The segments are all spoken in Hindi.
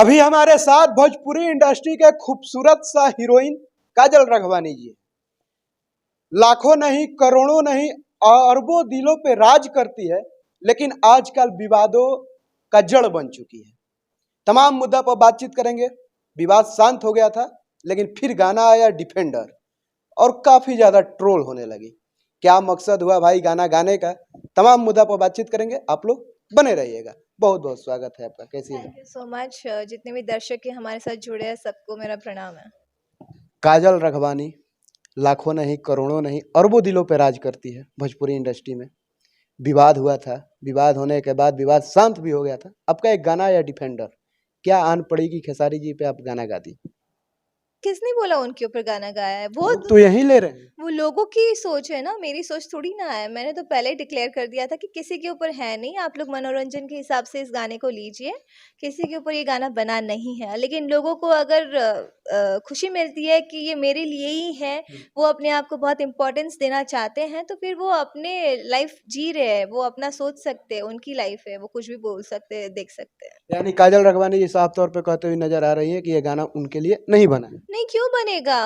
अभी हमारे साथ भोजपुरी इंडस्ट्री के खूबसूरत सा हीरोइन काजल राघवानी जी, लाखों नहीं करोड़ों नहीं अरबों दिलों पे राज करती है, लेकिन आजकल विवादों का जड़ बन चुकी है। तमाम मुद्दा पर बातचीत करेंगे। विवाद शांत हो गया था, लेकिन फिर गाना आया डिफेंडर और काफी ज्यादा ट्रोल होने लगी। क्या मकसद हुआ भाई गाना गाने का? तमाम मुद्दा पर बातचीत करेंगे, आप लोग बने रहिएगा। बहुत बहुत स्वागत है आपका। कैसी है? Thank you so much. जितने भी दर्शक हैं हमारे साथ जुड़े हैं सबको मेरा प्रणाम है। काजल राघवानी लाखों नहीं करोड़ों नहीं अरबों दिलों पे राज करती है भोजपुरी इंडस्ट्री में। विवाद हुआ था, विवाद होने के बाद विवाद शांत भी हो गया था। आपका एक गाना या डिफेंडर, क्या आन पड़ी कि खेसारी जी पे आप गाना गाती? किसने बोला उनके ऊपर गाना गाया है? लोग तो यही ले रहे हैं। वो लोगों की सोच है ना, मेरी सोच थोड़ी ना है। मैंने तो पहले ही डिक्लेयर कर दिया था कि किसी के ऊपर है नहीं, आप लोग मनोरंजन के हिसाब से इस गाने को लीजिए। किसी के ऊपर ये गाना बना नहीं है, लेकिन लोगों को अगर खुशी मिलती है कि ये मेरे लिए ही है, वो अपने आप को बहुत इम्पोर्टेंस देना चाहते हैं, तो फिर वो अपने लाइफ जी रहे हैं, वो अपना सोच सकते हैं, उनकी लाइफ है, वो कुछ भी बोल सकते हैं, देख सकते हैं। यानी काजल राघवानी जी साफ तौर पे कहते हुए नजर आ रही है कि ये गाना उनके लिए नहीं बना है। नहीं, क्यों बनेगा?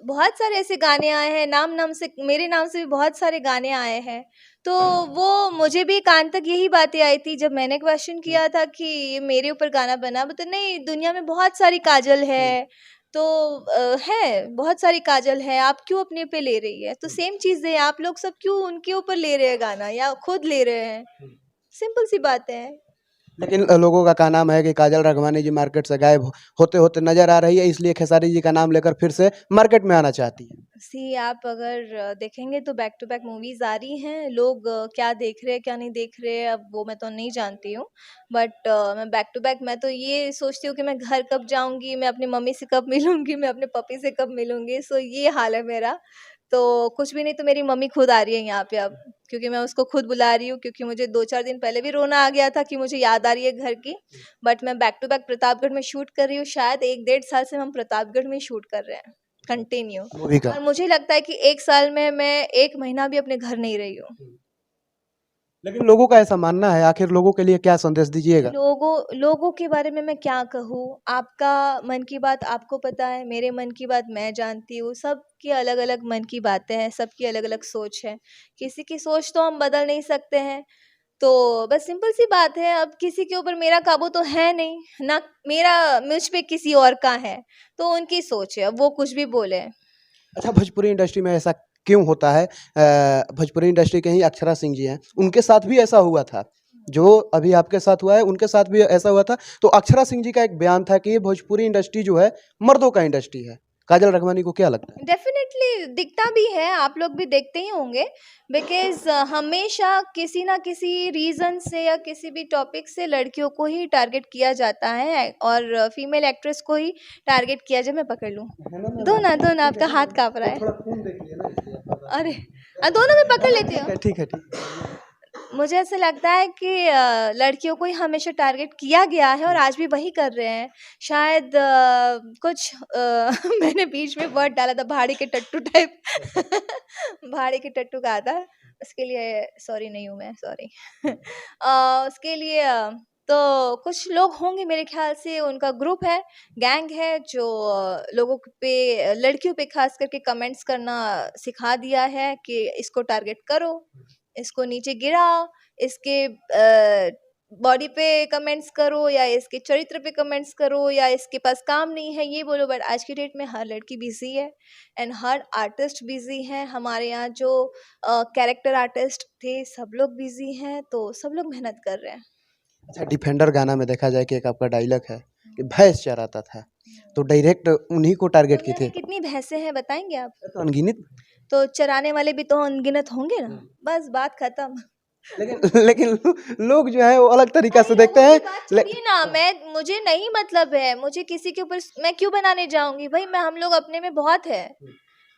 बहुत सारे ऐसे गाने आए हैं, नाम से मेरे नाम से भी बहुत सारे गाने आए हैं। तो वो मुझे भी कान तक यही बातें आई थी जब मैंने क्वेश्चन किया था कि ये मेरे ऊपर गाना बना, तो नहीं, दुनिया में बहुत सारी काजल है। तो है, बहुत सारी काजल है, आप क्यों अपने पे ले रही है? तो सेम चीज़ है, आप लोग सब क्यों उनके ऊपर ले रहे हैं गाना या खुद ले रहे हैं? सिंपल सी बात है। लेकिन लोगों का कहना है कि काजल राघवानी जी मार्केट से गायब होते होते नजर आ रही है, इसलिए खेसारी जी का नाम लेकर फिर से मार्केट में आना चाहती है। सी आप अगर देखेंगे तो बैक टू बैक मूवीज आ रही हैं। लोग क्या देख रहे हैं क्या नहीं देख रहे हैं, अब वो मैं तो नहीं जानती हूँ। बट मैं बैक टू बैक, मैं तो ये सोचती हूँ कि मैं घर कब जाऊँगी, मैं अपनी मम्मी से कब मिलूँगी, मैं अपने पपी से कब मिलूँगी। सो ये हाल है मेरा। तो कुछ भी नहीं तो मेरी मम्मी खुद आ रही है यहाँ पे अब, क्योंकि मैं उसको खुद बुला रही हूँ, क्योंकि मुझे 2-4 दिन पहले भी रोना आ गया था कि मुझे याद आ रही है घर की। बट मैं बैक टू बैक प्रतापगढ़ में शूट कर रही हूँ। शायद 1-1.5 साल से हम प्रतापगढ़ में शूट कर रहे हैं कंटिन्यू। मूवी का। और मुझे लगता है कि 1 साल में मैं 1 महीना भी अपने घर नहीं रही हूँ। लेकिन लोगों का ऐसा मानना है, आखिर लोगों के लिए क्या संदेश दीजिएगा? लोगों के बारे में मैं क्या कहूँ? आपका मन की बात आपको पता है, मेरे मन की बात मैं जानती हूँ। सबकी अलग-अलग मन की बातें हैं, सबकी अलग-अलग सोच है। किसी की सोच तो हम बदल नहीं सकते हैं। तो बस सिंपल सी बात है, अब किसी के ऊपर मेरा काबू तो है नहीं, ना मेरा मुझ पे किसी और का है। तो उनकी सोच है, अब वो कुछ भी बोले। अच्छा, भोजपुरी इंडस्ट्री में ऐसा क्यों होता है? भोजपुरी इंडस्ट्री के ही अक्षरा सिंह जी हैं, उनके साथ भी ऐसा हुआ था। जो अभी आपके साथ हुआ है उनके साथ भी ऐसा हुआ था। तो अक्षरा सिंह जी का एक बयान था कि ये भोजपुरी इंडस्ट्री जो है मर्दों का इंडस्ट्री है। काजल राघवानी को क्या लगता है? डेफिनेटली दिखता भी है, आप लोग भी देखते ही होंगे। बिकॉज हमेशा किसी ना किसी रीज़न से या किसी भी टॉपिक से लड़कियों को ही टारगेट किया जाता है, और फीमेल एक्ट्रेस को ही टारगेट किया जाए। मैं पकड़ लूँ? दो ना, आपका हाथ काँप रहा है। थोड़ा खून देख लिया ना इसलिए आपका। अरे दोनों में पकड़ लेती ठीक हूँ। है, ठीक है, ठीक है। मुझे ऐसा लगता है कि लड़कियों को ही हमेशा टारगेट किया गया है, और आज भी वही कर रहे हैं। शायद कुछ मैंने बीच में वर्ड डाला था, भाड़ी के टट्टू टाइप। भाड़ी के टट्टू कहा था, उसके लिए सॉरी नहीं हूँ मैं, सॉरी। उसके लिए तो कुछ लोग होंगे मेरे ख्याल से, उनका ग्रुप है, गैंग है, जो लोगों पे, लड़कियों पे खास करके कमेंट्स करना सिखा दिया है कि इसको टारगेट करो, इसको नीचे गिराओ, इसके बॉडी पे कमेंट्स करो, या इसके चरित्र पे कमेंट्स करो, या इसके पास काम नहीं है ये बोलो। बट आज की डेट में हर लड़की बिजी है, एंड हर आर्टिस्ट बिजी है। हमारे यहाँ जो कैरेक्टर आर्टिस्ट थे सब लोग बिजी हैं, तो सब लोग मेहनत कर रहे हैं। अच्छा, डिफेंडर गाना में देखा जाए कि एक आपका डायलॉग है कि भैंस चराता था, तो डायरेक्ट उन्हीं को टारगेट की दुनिया थे। में कितनी भैंसें हैं बताएंगे आप? तो अनगिनत। तो चराने वाले भी तो अनगिनत होंगे ना। बस बात खत्म। लेकिन लेकिन लोग जो है वो अलग तरीका अरे से देखते लोगों की हैं। बात छोड़िए ना, मुझे नहीं मतलब है, मुझे किसी के ऊपर मैं क्यों बनाने जाऊंगी भाई। मैं, हम लोग अपने में बहुत है,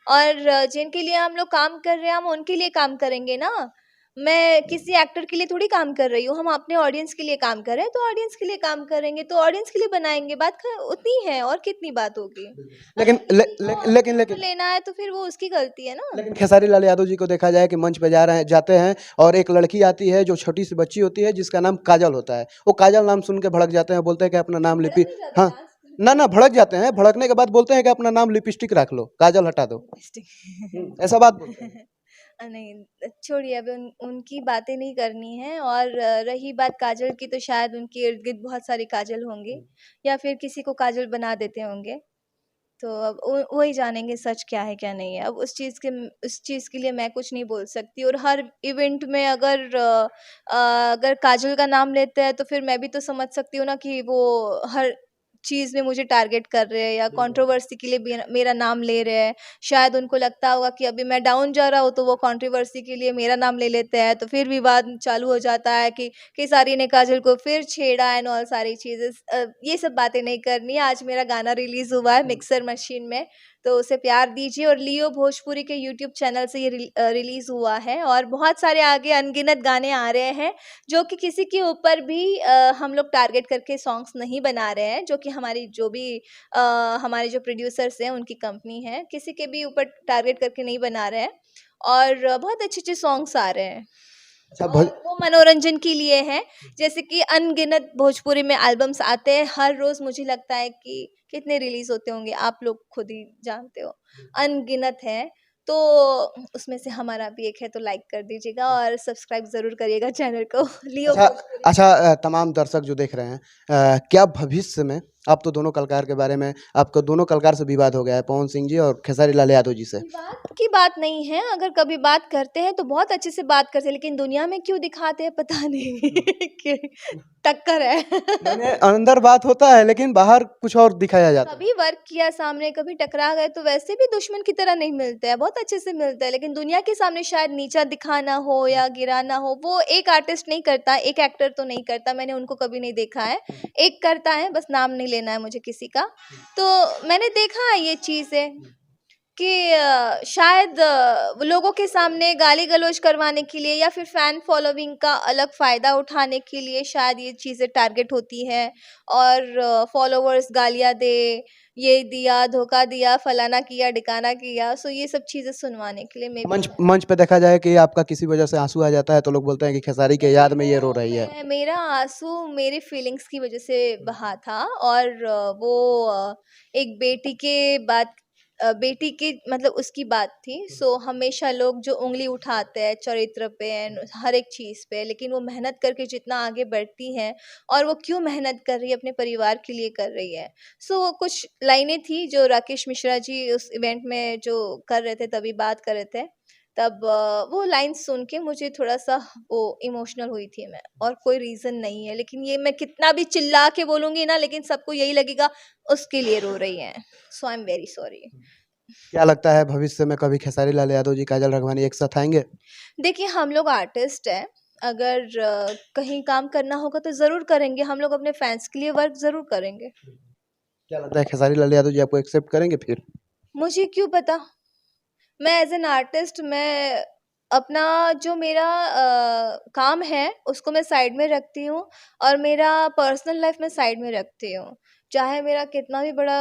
और जिनके लिए हम लोग काम कर रहे हैं हम उनके लिए काम करेंगे ना। मैं किसी एक्टर के लिए थोड़ी काम कर रही हूँ, हम अपने ऑडियंस के लिए काम कर रहे हैं, तो ऑडियंस के लिए काम करेंगे, तो ऑडियंस के लिए बनाएंगे, उतनी है और कितनी बात होगी। लेकिन अगर ले, किसी ले, को लेकिन ऑडियंस को लेकिन लेना है तो फिर वो उसकी गलती है ना। लेकिन खेसारी लाल यादव जी को देखा जाए कि मंच पे जाते हैं और एक लड़की आती है जो छोटी सी बच्ची होती है जिसका नाम काजल होता है, वो काजल नाम सुन के भड़क जाते हैं, बोलते हैं कि अपना नाम भड़क लिपि नहीं जाते हाँ डांस ना ना भड़क जाते हैं, भड़कने के बाद बोलते हैं कि अपना नाम लिपस्टिक रख लो, काजल हटा दो। ऐसा बात बोलते हैं। नहीं छोड़िए, अभी उनकी बातें नहीं करनी है। और रही बात काजल की, तो शायद उनके इर्द गिर्द बहुत सारी काजल होंगी या फिर किसी को काजल बना देते होंगे। तो अब वही जानेंगे सच क्या है क्या नहीं है। अब उस चीज़ के लिए मैं कुछ नहीं बोल सकती। और हर इवेंट में अगर काजल का नाम लेते हैं तो फिर मैं भी तो समझ सकती हूँ ना कि वो हर चीज़ में मुझे टारगेट कर रहे हैं या कंट्रोवर्सी के लिए मेरा नाम ले रहे हैं। शायद उनको लगता होगा कि अभी मैं डाउन जा रहा हूँ तो वो कंट्रोवर्सी के लिए मेरा नाम ले लेते हैं, तो फिर विवाद चालू हो जाता है कि खेसारी ने काजल को फिर छेड़ा एंड ऑल सारी चीज़ें। ये सब बातें नहीं करनी है। आज मेरा गाना रिलीज़ हुआ है मिक्सर मशीन में, तो उसे प्यार दीजिए। और लियो भोजपुरी के यूट्यूब चैनल से ये रिलीज़ हुआ है और बहुत सारे आगे अनगिनत गाने आ रहे हैं जो कि किसी के ऊपर भी हम लोग टारगेट करके सॉन्ग्स नहीं बना रहे हैं। जो कि हमारे जो प्रोड्यूसर्स हैं उनकी कंपनी है, किसी के भी ऊपर टारगेट करके नहीं बना रहे हैं। और बहुत अच्छे सॉन्ग्स आ रहे हैं अच्छा और वो मनोरंजन के लिए हैं। जैसे कि अनगिनत भोजपुरी में एल्बम्स आते हैं हर रोज़। मुझे लगता है कि कितने रिलीज़ होते होंगे आप लोग खुद ही जानते हो, अनगिनत हैं। तो उसमें से हमारा भी एक है, तो लाइक कर दीजिएगा और सब्सक्राइब ज़रूर करिएगा चैनल को लियो अच्छा भोजपुरी। अच्छा तमाम दर्शक जो देख रहे हैं, क्या भविष्य में आप तो दोनों कलाकार के बारे में, आपको दोनों कलाकार से विवाद हो गया है, पवन सिंह जी और खेसारी लाल यादव जी से। विवाद की बात नहीं है। अगर कभी बात करते हैं तो बहुत अच्छे से बात करते हैं, लेकिन दुनिया में क्यों दिखाते हैं पता नहीं कि टक्कर है। यानी अंदर बात होता है लेकिन बाहर कुछ और दिखाया जाता है। कभी वर्क किया सामने, कभी टकरा गए तो वैसे भी दुश्मन की तरह नहीं मिलते हैं, बहुत अच्छे से मिलते हैं। लेकिन दुनिया के सामने शायद नीचा दिखाना हो या गिराना हो, वो एक आर्टिस्ट नहीं करता, एक एक्टर तो नहीं करता। मैंने उनको कभी नहीं देखा है। एक करता है, बस नाम नहीं लेना है मुझे किसी का। तो मैंने देखा है ये चीज़ें कि शायद वो लोगों के सामने गाली गलौज करवाने के लिए या फिर फ़ैन फॉलोइंग का अलग फ़ायदा उठाने के लिए शायद ये चीज़ें टारगेट होती हैं। और फॉलोवर्स गालियाँ दे, ये दिया, धोखा दिया, फलाना किया, ढिकाना किया, सो ये सब चीज़ें सुनवाने के लिए मे बी। मंच पे देखा जाए कि आपका किसी वजह से आंसू आ जाता है तो लोग बोलते हैं कि खेसारी के याद में ये रो रही है। मेरा आंसू मेरे फीलिंग्स की वजह से बहा था। और वो एक बेटी की मतलब उसकी बात थी। सो हमेशा लोग जो उंगली उठाते हैं चरित्र पे एंड हर एक चीज़ पे, लेकिन वो मेहनत करके जितना आगे बढ़ती हैं और वो क्यों मेहनत कर रही है, अपने परिवार के लिए कर रही है। सो कुछ लाइनें थी जो राकेश मिश्रा जी उस इवेंट में जो कर रहे थे, तभी बात कर रहे थे। तब वो लाइन सुन के मुझे थोड़ा-सा वो इमोशनल हुई थी मैं, और कोई रीज़न नहीं है। लेकिन ये मैं कितना भी चिल्ला के बोलूँगी ना, लेकिन सबको यही लगेगा उसके लिए रो रही हैं। सो आई एम वेरी सॉरी। क्या लगता है भविष्य में कभी खेसारी लाल यादव जी, काजल राघवानी एक साथ आएंगे? देखिए, हम लोग आर्टिस्ट हैं। अगर कहीं काम करना होगा तो ज़रूर करेंगे। हम लोग अपने फैन्स के लिए वर्क ज़रूर करेंगे। क्या लगता है खेसारी लाल यादव जी आपको एक्सेप्ट करेंगे फिर? मुझे क्यों पता? मैं एज़ एन आर्टिस्ट मैं अपना जो मेरा काम है उसको मैं साइड में रखती हूँ और मेरा पर्सनल लाइफ मैं साइड में रखती हूँ। चाहे मेरा कितना भी बड़ा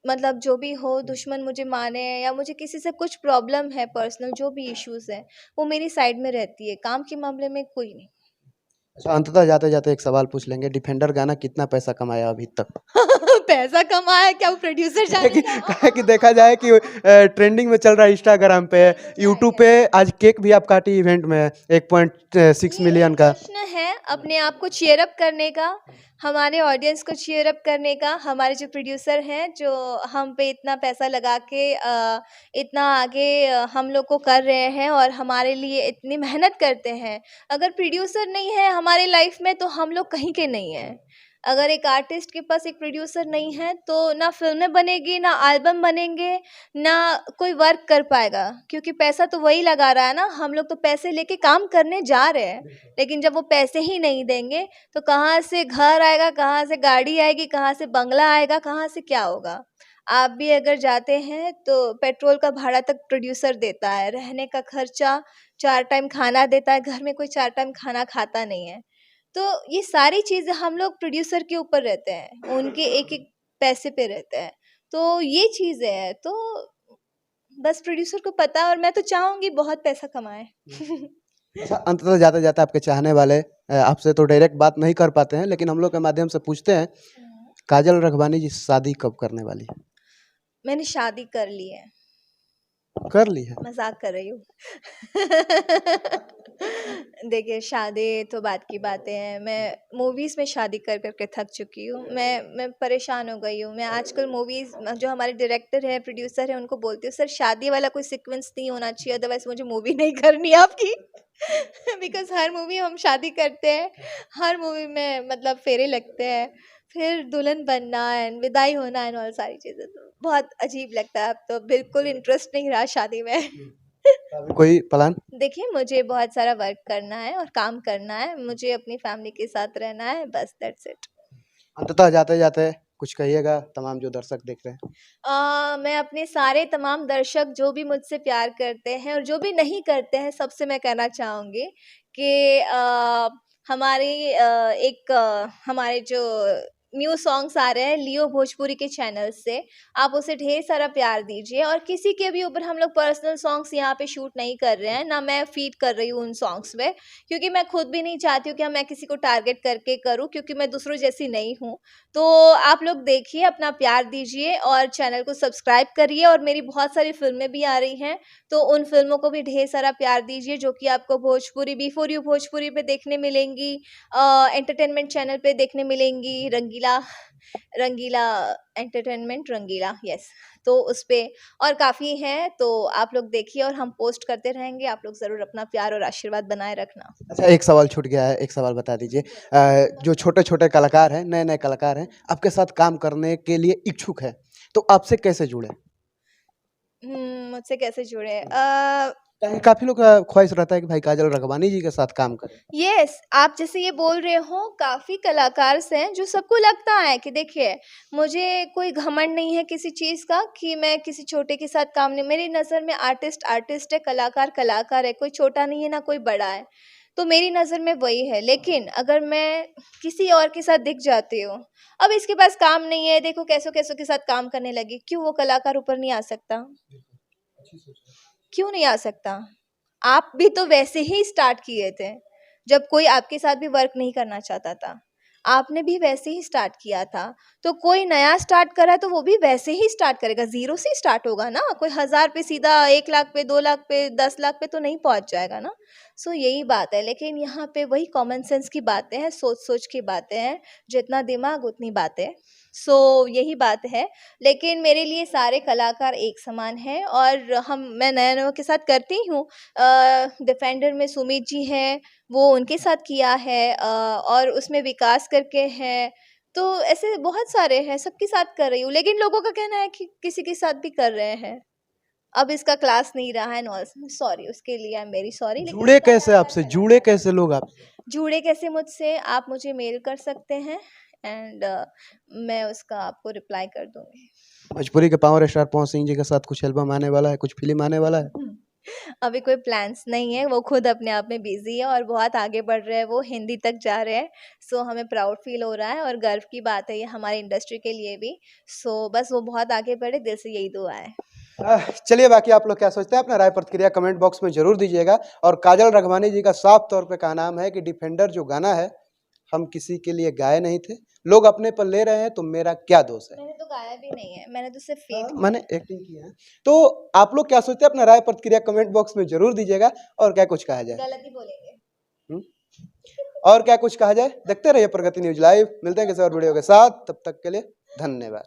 मतलब जो भी हो दुश्मन मुझे माने या मुझे किसी से कुछ प्रॉब्लम है, पर्सनल जो भी इश्यूज़ हैं, वो मेरी साइड में रहती है। काम के मामले में कोई नहीं। अच्छा, अंततः जाते जाते एक सवाल पूछ लेंगे, डिफेंडर गाना कितना पैसा कमाया अभी तक? पैसा कमाया क्या, वो प्रोड्यूसर जानेगा। काहे कि देखा जाए कि ट्रेंडिंग में चल रहा है इंस्टाग्राम पे, यूट्यूब पे। आज केक भी आप काटी इवेंट में 1.6 ये मिलियन एक का। प्रश्न है अपने आप को चीयर अप करने का, हमारे ऑडियंस को चीयर अप करने का। हमारे जो प्रोड्यूसर हैं जो हम पे इतना पैसा लगा के इतना आगे हम लोग को कर रहे हैं और हमारे लिए इतनी मेहनत करते हैं। अगर प्रोड्यूसर नहीं है हमारे लाइफ में तो हम लोग कहीं के नहीं हैं। अगर एक आर्टिस्ट के पास एक प्रोड्यूसर नहीं है तो ना फ़िल्में बनेगी, ना एल्बम बनेंगे, ना कोई वर्क कर पाएगा, क्योंकि पैसा तो वही लगा रहा है ना। हम लोग तो पैसे लेके काम करने जा रहे हैं, लेकिन जब वो पैसे ही नहीं देंगे तो कहाँ से घर आएगा, कहाँ से गाड़ी आएगी, कहाँ से बंगला आएगा, कहाँ से क्या होगा। आप भी अगर जाते हैं तो पेट्रोल का भाड़ा तक प्रोड्यूसर देता है, रहने का खर्चा, 4 टाइम खाना देता है, घर में कोई 4 टाइम खाना खाता नहीं है। तो ये सारी चीज़ें हम लोग प्रोड्यूसर के ऊपर रहते हैं, उनके एक-एक पैसे पे रहते हैं। तो ये चीज़ें हैं, तो बस प्रोड्यूसर को पता है और मैं तो चाहूँगी बहुत पैसा कमाएँ। अच्छा, अंततः जाते-जाते आपके चाहने वाले आपसे तो डायरेक्ट बात नहीं कर पाते हैं, लेकिन हम लोग के माध्यम से पूछते हैं, काजल रघवानी जी शादी कब करने वाली है? मैंने शादी कर ली है। कर ली है? मज़ाक कर रही हूँ। देखिए, शादी तो बात की बातें हैं। मैं मूवीज़ में शादी कर कर के थक चुकी हूँ। मैं परेशान हो गई हूँ। मैं आजकल मूवीज़ जो हमारे डायरेक्टर हैं, प्रोड्यूसर हैं, उनको बोलती हूँ, सर शादी वाला कोई सीक्वेंस नहीं होना चाहिए, अदरवाइज़ मुझे मूवी नहीं करनी है आपकी। बिकॉज़ हर मूवी हम शादी करते हैं, हर मूवी में मतलब फेरे लगते हैं, फिर दुल्हन बनना एंड विदाई होना एंड ऑल सारी चीज़ें, तो बहुत अजीब लगता है। अब तो बिल्कुल इंटरेस्ट नहीं रहा शादी में। अभी कोई प्लान? देखिए, मुझे बहुत सारा वर्क करना है और काम करना है, मुझे अपनी फैमिली के साथ रहना है, बस दैट्स इट। अंततः जाते-जाते कुछ कहिएगा तमाम जो दर्शक देख रहे हैं? मैं अपने सारे तमाम दर्शक जो भी मुझसे प्यार करते हैं और जो भी नहीं करते हैं, सबसे मैं कहना चाहूँगी कि हमारे जो न्यू सॉन्ग्स आ रहे हैं लियो भोजपुरी के चैनल से, आप उसे ढेर सारा प्यार दीजिए। और किसी के भी ऊपर हम लोग पर्सनल सॉन्ग्स यहाँ पे शूट नहीं कर रहे हैं, ना मैं फ़ीड कर रही हूँ उन सॉन्ग्स में, क्योंकि मैं खुद भी नहीं चाहती हूँ कि मैं किसी को टारगेट करके करूँ, क्योंकि मैं दूसरों जैसी नहीं हूँ। तो आप लोग देखिए, अपना प्यार दीजिए और चैनल को सब्सक्राइब करिए। और मेरी बहुत सारी फ़िल्में भी आ रही हैं, तो उन फ़िल्मों को भी ढेर सारा प्यार दीजिए, जो कि आपको भोजपुरी बी4 यू भोजपुरी पे देखने मिलेंगी, एंटरटेनमेंट चैनल पे देखने मिलेंगी, रंगीला रंगीला एंटरटेनमेंट, रंगीला, यस। तो उस पे और काफ़ी हैं, तो आप लोग देखिए और हम पोस्ट करते रहेंगे। आप लोग ज़रूर अपना प्यार और आशीर्वाद बनाए रखना। अच्छा, एक सवाल छूट गया है, एक सवाल बता दीजिए। जो छोटे-छोटे कलाकार हैं, नए-नए कलाकार हैं, आपके साथ काम करने के लिए इच्छुक हैं, तो आपसे कैसे जुड़े? मुझसे कैसे जुड़े? काफ़ी लोग का ख्वाहिश रहता है कि भाई काजल रघवानी जी के साथ काम करें। यस, आप जैसे ये बोल रहे हो, काफ़ी कलाकार हैं जो सबको लगता है कि देखिए, मुझे कोई घमंड नहीं है किसी चीज़ का कि मैं किसी छोटे के साथ काम नहीं, मेरी नज़र में आर्टिस्ट आर्टिस्ट है, कलाकार कलाकार है, कोई छोटा नहीं है ना कोई बड़ा है। तो मेरी नज़र में वही है। लेकिन अगर मैं किसी और के साथ दिख जाती हूँ, अब इसके पास काम नहीं है, देखो कैसों-कैसों के साथ काम करने लगी, क्यों वो कलाकार ऊपर नहीं आ सकता? क्यों नहीं आ सकता? आप भी तो वैसे ही स्टार्ट किए थे, जब कोई आपके साथ भी वर्क नहीं करना चाहता था। आपने भी वैसे ही स्टार्ट किया था, तो कोई नया स्टार्ट करा तो वो भी वैसे ही स्टार्ट करेगा, ज़ीरो से स्टार्ट होगा ना, कोई 1000 पे सीधा 1 लाख पे, 2 लाख पे, 10 लाख पे तो नहीं पहुँच जाएगा ना। सो यही बात है, लेकिन यहाँ पे वही कॉमन सेंस की बातें हैं, सोच-सोच की बातें हैं, जितना दिमाग उतनी बातें। सो यही बात है, लेकिन मेरे लिए सारे कलाकार एक समान हैं और मैं नए-नयों के साथ करती हूँ। डिफेंडर में सुमित जी हैं, वो उनके साथ किया है, और उसमें विकास करके हैं, तो ऐसे बहुत सारे हैं, सबके साथ कर रही हूँ। लेकिन लोगों का कहना है कि किसी के साथ भी कर रहे हैं, अब इसका क्लास नहीं रहा है एंड ऑल, सॉरी उसके लिए, आई एम वेरी सॉरी। लेकिन जुड़े कैसे आपसे? जुड़े कैसे लोग आपसे? जुड़े कैसे मुझसे? आप मुझे मेल कर सकते हैं एंड मैं उसका आपको रिप्लाई कर दूँगी। भोजपुरी के पावर स्टार पवन सिंह जी के साथ कुछ एल्बम आने वाला है, कुछ फ़िल्म आने वाला है? अभी कोई प्लान्स नहीं है, वो खुद अपने आप में बिज़ी है और बहुत आगे बढ़ रहे हैं, वो हिंदी तक जा रहे हैं। सो हमें प्राउड फ़ील हो रहा है और गर्व की बात है ये हमारी इंडस्ट्री के लिए भी। सो बस वो बहुत आगे बढ़े, दिल से यही दुआ है। चलिए, बाकी आप लोग क्या सोचते हैं, अपना राय प्रतिक्रिया कमेंट बॉक्स में ज़रूर दीजिएगा। और काजल रघवानी जी का साफ तौर पे कहना है कि डिफेंडर जो गाना है, हम किसी के लिए गाए नहीं थे, लोग अपने पर ले रहे हैं तो मेरा क्या दोष है? मैंने तो गाया भी नहीं है, मैंने तो सिर्फ फ़ीड किया। मैंने एक्टिंग की है। तो आप लोग क्या सोचते हैं, अपना राय प्रतिक्रिया कमेंट बॉक्स में ज़रूर दीजिएगा। और क्या कुछ कहा जाए? गलत ही बोलेंगे। हुँ? और क्या कुछ कहा जाए? देखते रहिए प्रगति न्यूज़ लाइव। मिलते हैं किसी और वीडियो के साथ, तब तक के लिए धन्यवाद।